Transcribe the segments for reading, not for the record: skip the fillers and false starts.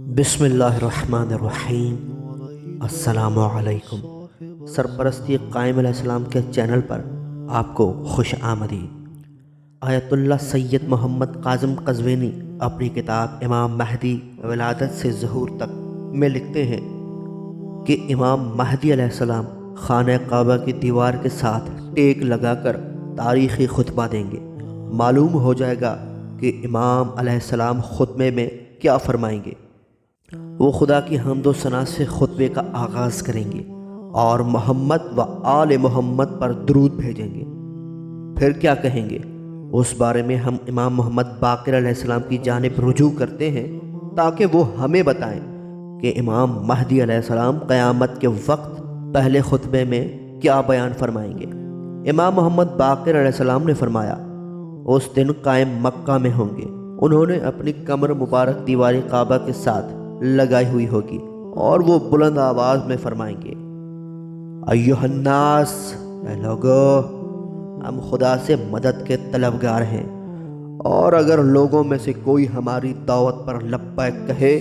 بسم اللہ الرحمن الرحیم۔ السلام علیکم۔ سرپرستی قائم علیہ السلام کے چینل پر آپ کو خوش آمدید۔ آیت اللہ سید محمد قاسم قزوینی اپنی کتاب امام مہدی ولادت سے ظہور تک میں لکھتے ہیں کہ امام مہدی علیہ السلام خانہ کعبہ کی دیوار کے ساتھ ٹیک لگا کر تاریخی خطبہ دیں گے۔ معلوم ہو جائے گا کہ امام علیہ السلام خطبے میں کیا فرمائیں گے۔ وہ خدا کی حمد و ثنا سے خطبے کا آغاز کریں گے اور محمد و آل محمد پر درود بھیجیں گے۔ پھر کیا کہیں گے اس بارے میں ہم امام محمد باقر علیہ السلام کی جانب رجوع کرتے ہیں تاکہ وہ ہمیں بتائیں کہ امام مہدی علیہ السلام قیامت کے وقت پہلے خطبے میں کیا بیان فرمائیں گے۔ امام محمد باقر علیہ السلام نے فرمایا، اس دن قائم مکہ میں ہوں گے۔ انہوں نے اپنی کمر مبارک دیوار کعبہ کے ساتھ لگائی ہوئی ہوگی اور وہ بلند آواز میں فرمائیں گے، ایھا الناس، اے لوگو، ہم خدا سے مدد کے طلبگار ہیں، اور اگر لوگوں میں سے کوئی ہماری دعوت پر لبیک کہے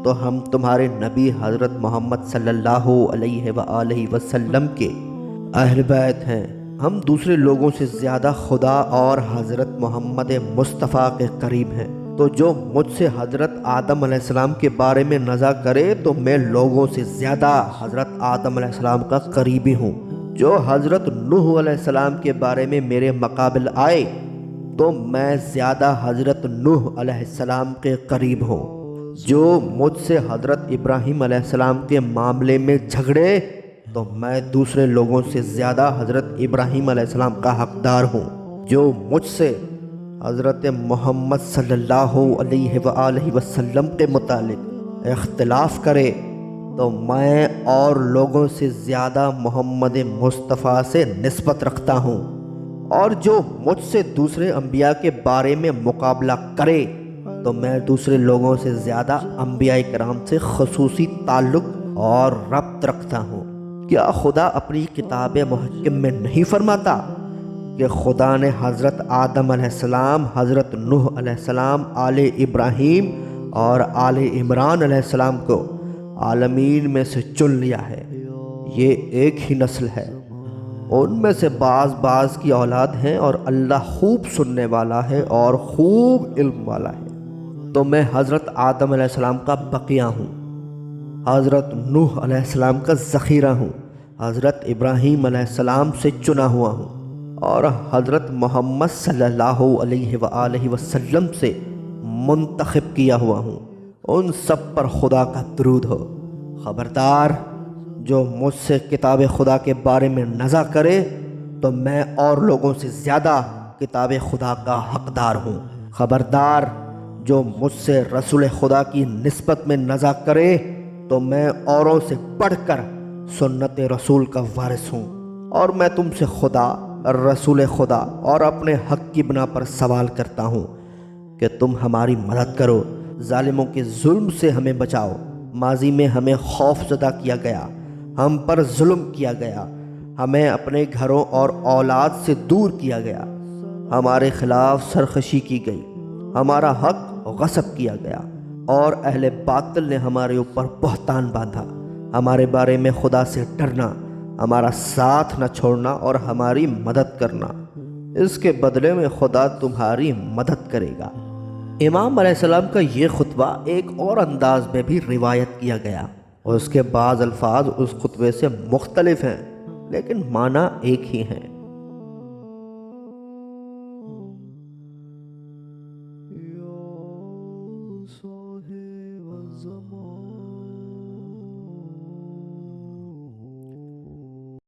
تو ہم تمہارے نبی حضرت محمد صلی اللہ علیہ وآلہ وسلم کے اہل بیت ہیں۔ ہم دوسرے لوگوں سے زیادہ خدا اور حضرت محمد مصطفیٰ کے قریب ہیں، تو جو مجھ سے حضرت آدم علیہ السلام کے بارے میں نزا کرے تو میں لوگوں سے زیادہ حضرت آدم علیہ السلام کا قریبی ہوں۔ جو حضرت نوح علیہ السلام کے بارے میں میرے مقابل آئے تو میں زیادہ حضرت نوح علیہ السلام کے قریب ہوں۔ جو مجھ سے حضرت ابراہیم علیہ السلام کے معاملے میں جھگڑے تو میں دوسرے لوگوں سے زیادہ حضرت ابراہیم علیہ السلام کا حقدار ہوں۔ جو مجھ سے حضرت محمد صلی اللہ علیہ وآلہ وسلم کے متعلق اختلاف کرے تو میں اور لوگوں سے زیادہ محمد مصطفیٰ سے نسبت رکھتا ہوں، اور جو مجھ سے دوسرے انبیاء کے بارے میں مقابلہ کرے تو میں دوسرے لوگوں سے زیادہ انبیاء کرام سے خصوصی تعلق اور ربط رکھتا ہوں۔ کیا خدا اپنی کتاب محکم میں نہیں فرماتا کہ خدا نے حضرت آدم علیہ السلام، حضرت نوح علیہ السلام، آل ابراہیم اور آل عمران علیہ السلام کو عالمین میں سے چن لیا ہے؟ یہ ایک ہی نسل ہے، ان میں سے بعض کی اولاد ہیں، اور اللہ خوب سننے والا ہے اور خوب علم والا ہے۔ تو میں حضرت آدم علیہ السلام کا بقیہ ہوں، حضرت نوح علیہ السلام کا ذخیرہ ہوں، حضرت ابراہیم علیہ السلام سے چنا ہوا ہوں، اور حضرت محمد صلی اللہ علیہ وآلہ وسلم سے منتخب کیا ہوا ہوں۔ ان سب پر خدا کا درود ہو۔ خبردار، جو مجھ سے کتاب خدا کے بارے میں نزا کرے تو میں اور لوگوں سے زیادہ کتاب خدا کا حقدار ہوں۔ خبردار، جو مجھ سے رسول خدا کی نسبت میں نزا کرے تو میں اوروں سے بڑھ کر سنت رسول کا وارث ہوں، اور میں تم سے خدا، رسول خدا اور اپنے حق کی بنا پر سوال کرتا ہوں کہ تم ہماری مدد کرو، ظالموں کے ظلم سے ہمیں بچاؤ۔ ماضی میں ہمیں خوف زدہ کیا گیا، ہم پر ظلم کیا گیا، ہمیں اپنے گھروں اور اولاد سے دور کیا گیا، ہمارے خلاف سرخشی کی گئی، ہمارا حق غصب کیا گیا، اور اہل باطل نے ہمارے اوپر بہتان باندھا۔ ہمارے بارے میں خدا سے ڈرنا، ہمارا ساتھ نہ چھوڑنا اور ہماری مدد کرنا، اس کے بدلے میں خدا تمہاری مدد کرے گا۔ امام علیہ السلام کا یہ خطبہ ایک اور انداز میں بھی روایت کیا گیا، اور اس کے بعض الفاظ اس خطبے سے مختلف ہیں لیکن معنی ایک ہی ہیں۔